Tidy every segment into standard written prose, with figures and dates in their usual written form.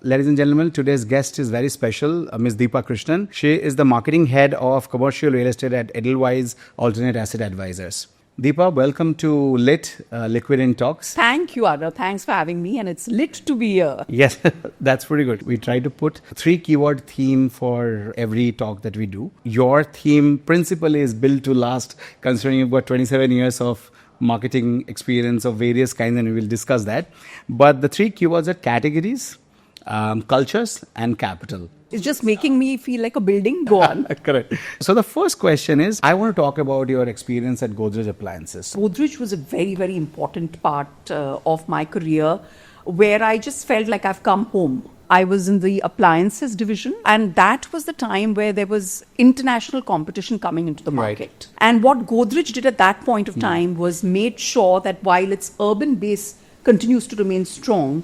Ladies and gentlemen, today's guest is very special, Ms. Deepa Krishnan. She is the marketing head of commercial real estate at Edelweiss Alternate Asset Advisors. Deepa, welcome to Liqvd in Talks. Thank you, Arnav. Thanks for having me, and it's lit to be here. Yes, that's pretty good. We try to put 3 keyword theme for every talk that we do. Your theme principally is built to last, considering you've got 27 years of marketing experience of various kinds, and we will discuss that. But the 3 keywords are categories, cultures, and capital. It's just making me feel like a building. Go on. Correct. So the first question is, I want to talk about your experience at Godrej Appliances. Godrej was a very, very important part of my career where I just felt like I've come home. I was in the appliances division, and that was the time where there was international competition coming into the market. Right. And what Godrej did at that point of time was made sure that while its urban base continues to remain strong,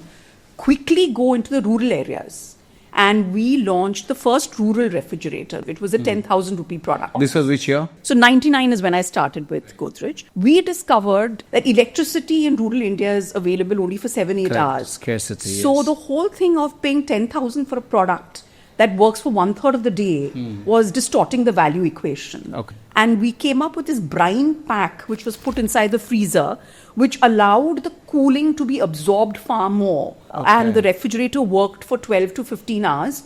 quickly go into the rural areas. And we launched the first rural refrigerator. It was a 10,000 rupee product. This was which year? So 99 is when I started with Godrej. We discovered that electricity in rural India is available only for 7-8 hours. Scarcity. So yes. the whole thing of paying 10,000 for a product that works for 1/3 of the day was distorting the value equation. Okay. And we came up with this brine pack which was put inside the freezer, which allowed the cooling to be absorbed far more. Okay. And the refrigerator worked for 12 to 15 hours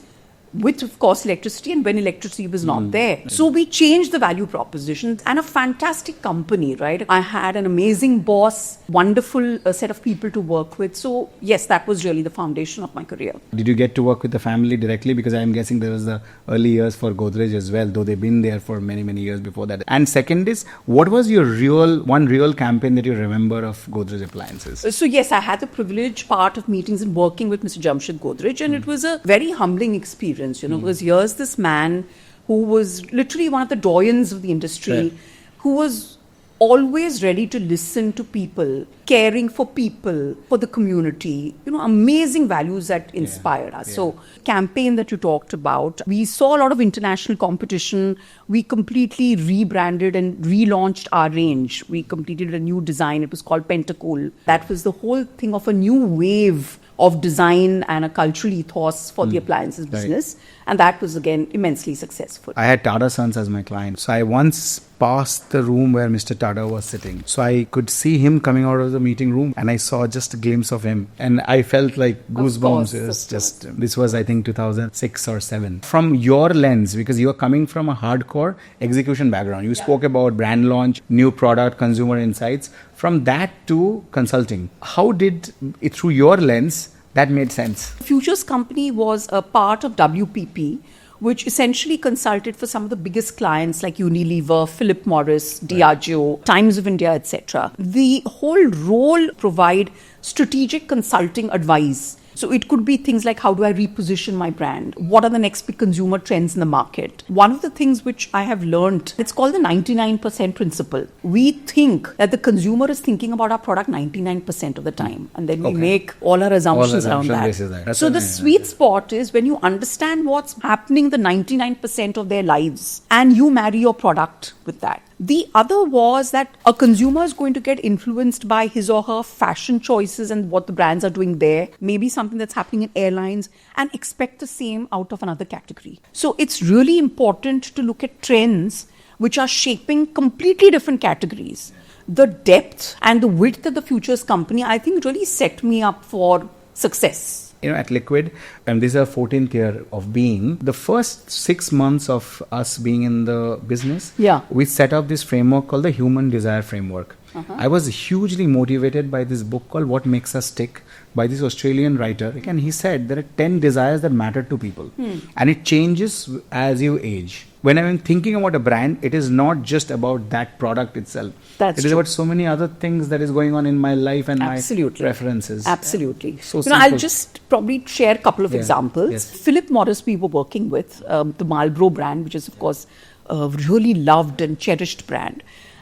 with, of course, electricity, and when electricity was not there. So we changed the value proposition, and a fantastic company, right? I had an amazing boss, wonderful set of people to work with. So yes, that was really the foundation of my career. Did you get to work with the family directly? Because I'm guessing there was the early years for Godrej as well, though they've been there for many, many years before that. And second is, what was your one real campaign that you remember of Godrej Appliances? So yes, I had the privilege part of meetings and working with Mr. Jamshed Godrej, and it was a very humbling experience, because here's this man who was literally one of the doyens of the industry, Right. who was always ready to listen to people, caring for people, for the community, amazing values that inspired us. Yeah. So campaign that you talked about, we saw a lot of international competition. We completely rebranded and relaunched our range. We completed a new design. It was called Pentacool. That was the whole thing of a new wave of design and a cultural ethos for the appliances business. And that was, again, immensely successful. I had Tata Sons as my client. So I once passed the room where Mr. Tata was sitting. So I could see him coming out of the meeting room, and I saw just a glimpse of him. And I felt like goosebumps. It was just, this was, I think, 2006 or 7. From your lens, because you are coming from a hardcore execution background. You spoke about brand launch, new product, consumer insights. From that to consulting, how did it, through your lens, that made sense? Futures Company was a part of WPP, which essentially consulted for some of the biggest clients like Unilever, Philip Morris, Diageo, Times of India, etc. The whole role provide strategic consulting advice. So it could be things like, how do I reposition my brand? What are the next big consumer trends in the market? One of the things which I have learned, it's called the 99% principle. We think that the consumer is thinking about our product 99% of the time. And then we make all our assumptions around that. So the sweet spot is when you understand what's happening the 99% of their lives and you marry your product with that. The other was that a consumer is going to get influenced by his or her fashion choices and what the brands are doing there, maybe something that's happening in airlines, and expect the same out of another category. So it's really important to look at trends which are shaping completely different categories. The depth and the width of the Futures Company, I think, really set me up for success. At Liqvd, and this is our 14th year of being, the first 6 months of us being in the business, we set up this framework called the Human Desire Framework. I was hugely motivated by this book called What Makes Us Tick by this Australian writer. And he said there are 10 desires that matter to people. And it changes as you age. When I'm thinking about a brand, it is not just about that product itself. It is about so many other things that is going on in my life and my preferences. Absolutely. So I'll just probably share a couple of examples. Yes. Philip Morris, we were working with, the Marlboro brand, which is, of course, a really loved and cherished brand.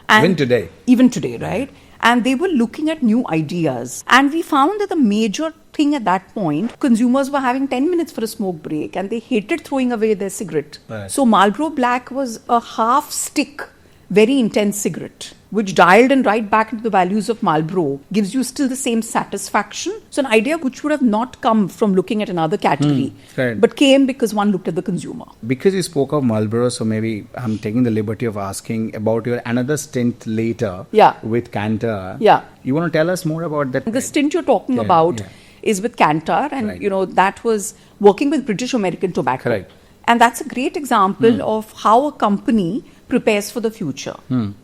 And even today, right? And they were looking at new ideas. And we found that the major thing at that point, consumers were having 10 minutes for a smoke break and they hated throwing away their cigarette. So Marlboro Black was a half stick, very intense cigarette. which dialed in right back into the values of Marlboro, gives you still the same satisfaction. So an idea which would have not come from looking at another category, but came because one looked at the consumer. Because you spoke of Marlboro, so maybe I'm taking the liberty of asking about your another stint later with Cantor. Yeah. You want to tell us more about that? The stint you're talking about is with Cantor, and that was working with British American Tobacco. Correct. And that's a great example of how a company prepares for the future.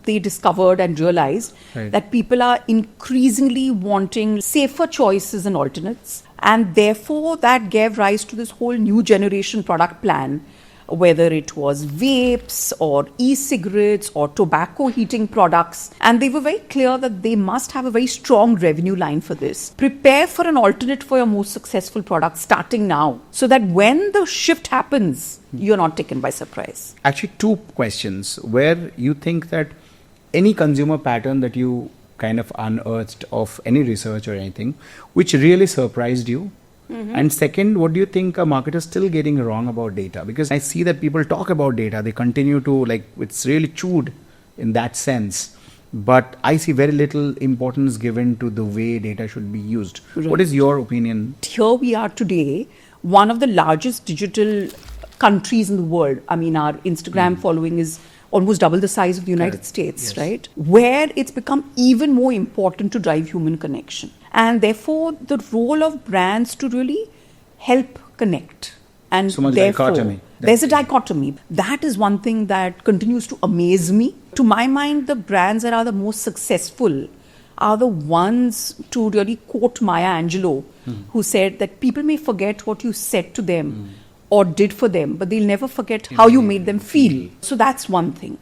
They discovered and realized that people are increasingly wanting safer choices and alternates. And therefore, that gave rise to this whole new generation product plan, whether it was vapes or e-cigarettes or tobacco heating products. And they were very clear that they must have a very strong revenue line for this. Prepare for an alternate for your most successful product starting now, so that when the shift happens, you're not taken by surprise. Actually, two questions where you think that any consumer pattern that you kind of unearthed of any research or anything, which really surprised you. And second, what do you think a marketer is still getting wrong about data? Because I see that people talk about data, they continue to it's really chewed in that sense. But I see very little importance given to the way data should be used. What is your opinion? Here we are today, one of the largest digital countries in the world. I mean, our Instagram following is almost double the size of the United States, right? Where it's become even more important to drive human connection. And therefore, the role of brands to really help connect. And so much therefore, dichotomy. There's a dichotomy. That is one thing that continues to amaze me. To my mind, the brands that are the most successful are the ones, to really quote Maya Angelou, who said that people may forget what you said to them or did for them, but they'll never forget how you made them feel. So that's one thing.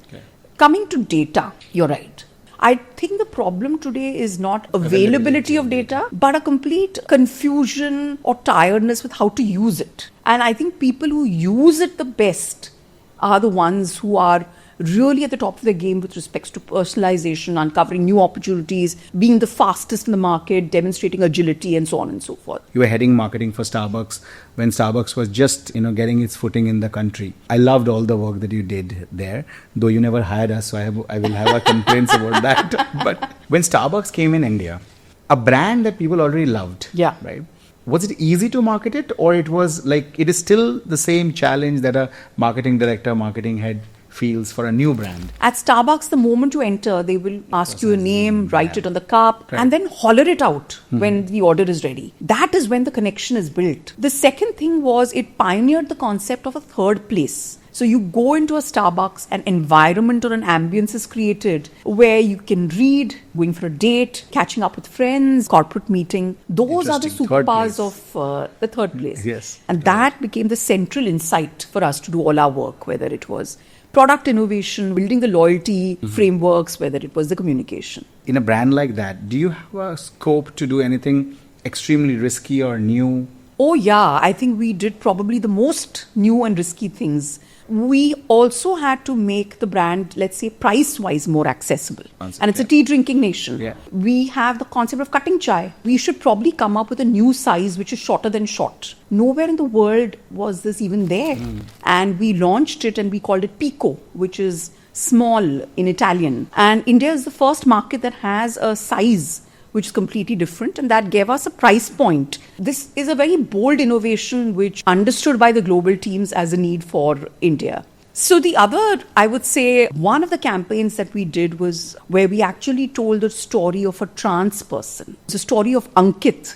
Coming to data, you're right. I think the problem today is not availability of data, but a complete confusion or tiredness with how to use it. And I think people who use it the best are the ones who are really at the top of their game with respect to personalization, uncovering new opportunities, being the fastest in the market, demonstrating agility, and so on and so forth. You were heading marketing for Starbucks when Starbucks was just, getting its footing in the country. I loved all the work that you did there, though you never hired us, so I will have our complaints about that. But when Starbucks came in India, a brand that people already loved, right? Was it easy to market it, or it was it is still the same challenge that a marketing director, marketing head feels for a new brand? At Starbucks, the moment you enter, they will ask you a name, write it on the cup, and then holler it out when the order is ready. That is when the connection is built. The second thing was it pioneered the concept of a third place. So you go into a Starbucks, an environment or an ambience is created where you can read, going for a date, catching up with friends, corporate meeting. Those are the superpowers of the third place. Yes. And that became the central insight for us to do all our work, whether it was product innovation, building the loyalty frameworks, whether it was the communication. In a brand like that, do you have a scope to do anything extremely risky or new? Oh yeah, I think we did probably the most new and risky things. We also had to make the brand, let's say, price-wise more accessible. And it's a tea-drinking nation. We have the concept of cutting chai. We should probably come up with a new size which is shorter than short. Nowhere in the world was this even there. And we launched it and we called it Pico, which is small in Italian. And India is the first market that has a size which is completely different, and that gave us a price point. This is a very bold innovation which understood by the global teams as a need for India. So the other, I would say, one of the campaigns that we did was where we actually told the story of a trans person. It's a story of Ankit,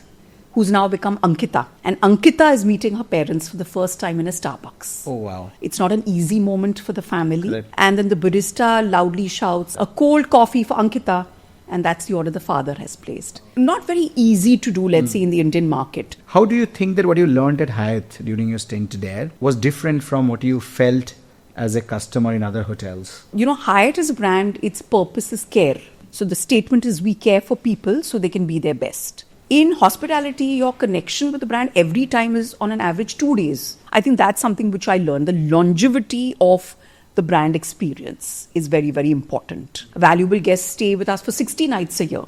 who's now become Ankita. And Ankita is meeting her parents for the first time in a Starbucks. Oh, wow. It's not an easy moment for the family. And then the barista loudly shouts, "A cold coffee for Ankita." And that's the order the father has placed. Not very easy to do, let's say, in the Indian market. How do you think that what you learned at Hyatt during your stint there was different from what you felt as a customer in other hotels? Hyatt is a brand, its purpose is care. So the statement is we care for people so they can be their best. In hospitality, your connection with the brand every time is on an average 2 days. I think that's something which I learned. The longevity of the brand experience is very, very important. Valuable guests stay with us for 60 nights a year,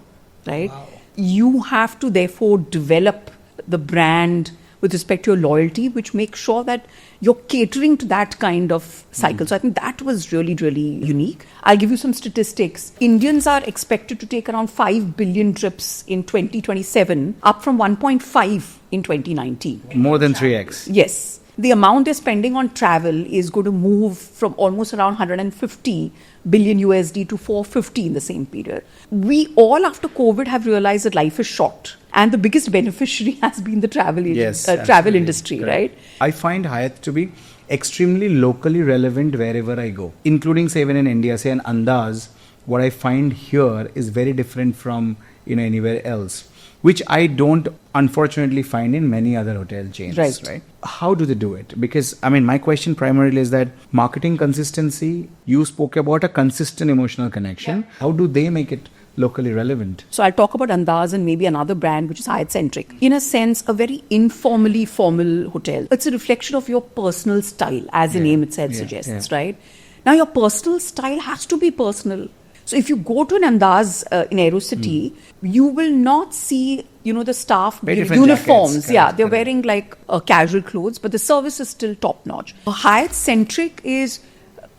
right? Wow. You have to therefore develop the brand with respect to your loyalty, which makes sure that you're catering to that kind of cycle. So I think that was really, really unique. I'll give you some statistics. Indians are expected to take around 5 billion trips in 2027, up from 1.5 in 2019. More than 3x. Yes. The amount they're spending on travel is going to move from almost around 150 billion USD to 450 in the same period. We all, after COVID, have realized that life is short. And the biggest beneficiary has been the travel industry, correct. Right? I find Hyatt to be extremely locally relevant wherever I go, including, say, even in India, say, an Andaz. What I find here is very different from anywhere else, which I don't unfortunately find in many other hotel chains. Right? How do they do it? Because, my question primarily is that marketing consistency, you spoke about a consistent emotional connection. Yeah. How do they make it locally relevant? So I'll talk about Andaz and maybe another brand which is Hyatt-centric. In a sense, a very informally formal hotel. It's a reflection of your personal style, as the name itself suggests, right? Now, your personal style has to be personal. So if you go to an Andaz in Aerocity, you will not see, the staff uniforms. Jackets, they're wearing like casual clothes, but the service is still top notch. Hyatt-centric is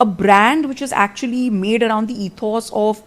a brand which is actually made around the ethos of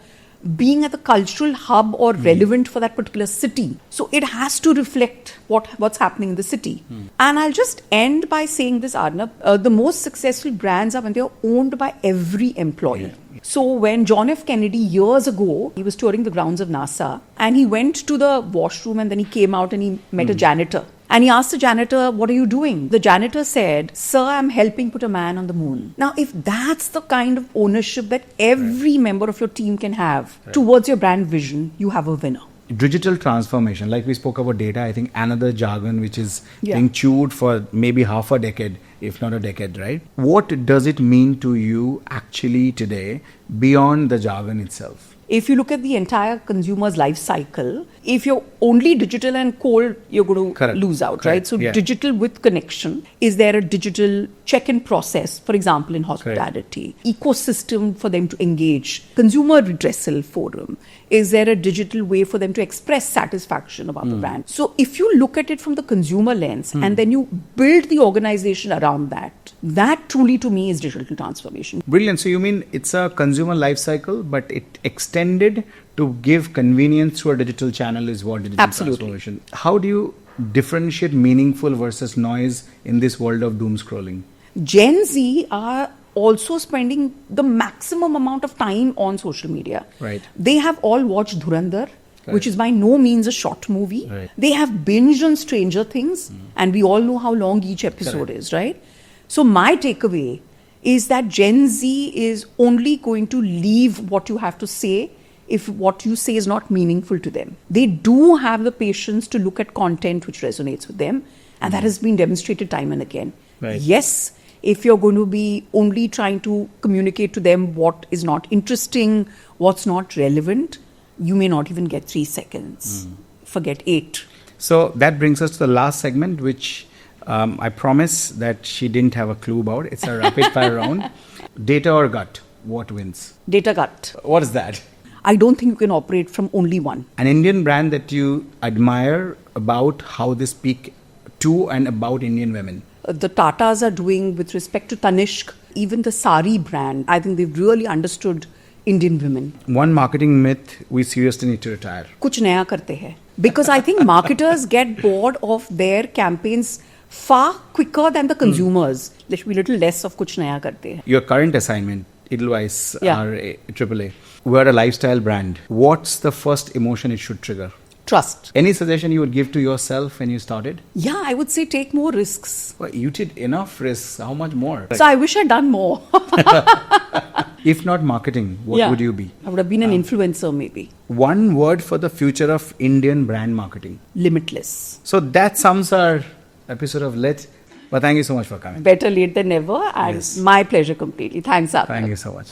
being at the cultural hub or relevant for that particular city. So it has to reflect what's happening in the city. And I'll just end by saying this, Arnab. The most successful brands are when they're owned by every employee. So when John F. Kennedy, years ago, he was touring the grounds of NASA, and he went to the washroom and then he came out and he met a janitor. And he asked the janitor, "What are you doing?" The janitor said, "Sir, I'm helping put a man on the moon." Now, if that's the kind of ownership that every member of your team can have towards your brand vision, you have a winner. Digital transformation, like we spoke about data, I think another jargon which is being chewed for maybe half a decade, if not a decade, right? What does it mean to you actually today beyond the jargon itself? If you look at the entire consumer's life cycle, if you're only digital and cold, you're going to lose out, right? So digital with connection. Is there a digital check-in process, for example, in hospitality? Ecosystem for them to engage? Consumer redressal forum? Is there a digital way for them to express satisfaction about the brand? So if you look at it from the consumer lens and then you build the organization around that, that truly to me is digital transformation. Brilliant. So you mean it's a consumer life cycle, but it extended to give convenience through a digital channel is what digital transformation. How do you differentiate meaningful versus noise in this world of doom scrolling? Gen Z are also spending the maximum amount of time on social media. Right. They have all watched Dhurandhar, which is by no means a short movie. Right. They have binged on Stranger Things, and we all know how long each episode is, right? So my takeaway is that Gen Z is only going to leave what you have to say if what you say is not meaningful to them. They do have the patience to look at content which resonates with them, and that has been demonstrated time and again. Right. Yes, if you're going to be only trying to communicate to them what is not interesting, what's not relevant, you may not even get 3 seconds. Forget 8. So that brings us to the last segment, which I promise that she didn't have a clue about. It's a rapid fire round. Data or gut? What wins? Data gut. What is that? I don't think you can operate from only one. An Indian brand that you admire about how they speak to and about Indian women? The Tatas are doing with respect to Tanishq, even the sari brand. I think they've really understood Indian women. One marketing myth we seriously need to retire. Kuch naya karte hai. Because I think marketers get bored of their campaigns far quicker than the consumers. There should be a little less of kuch naya karte hai. Your current assignment, Edelweiss, AAA. We're a lifestyle brand. What's the first emotion it should trigger? Trust. Any suggestion you would give to yourself when you started? Yeah, I would say take more risks. Well, you did enough risks. How much more? So I wish I'd done more. If not marketing, what would you be? I would have been an influencer maybe. One word for the future of Indian brand marketing. Limitless. So that sums our episode of Lit. But thank you so much for coming. Better late than never, and my pleasure completely. Thanks, Arnab. Thank you so much.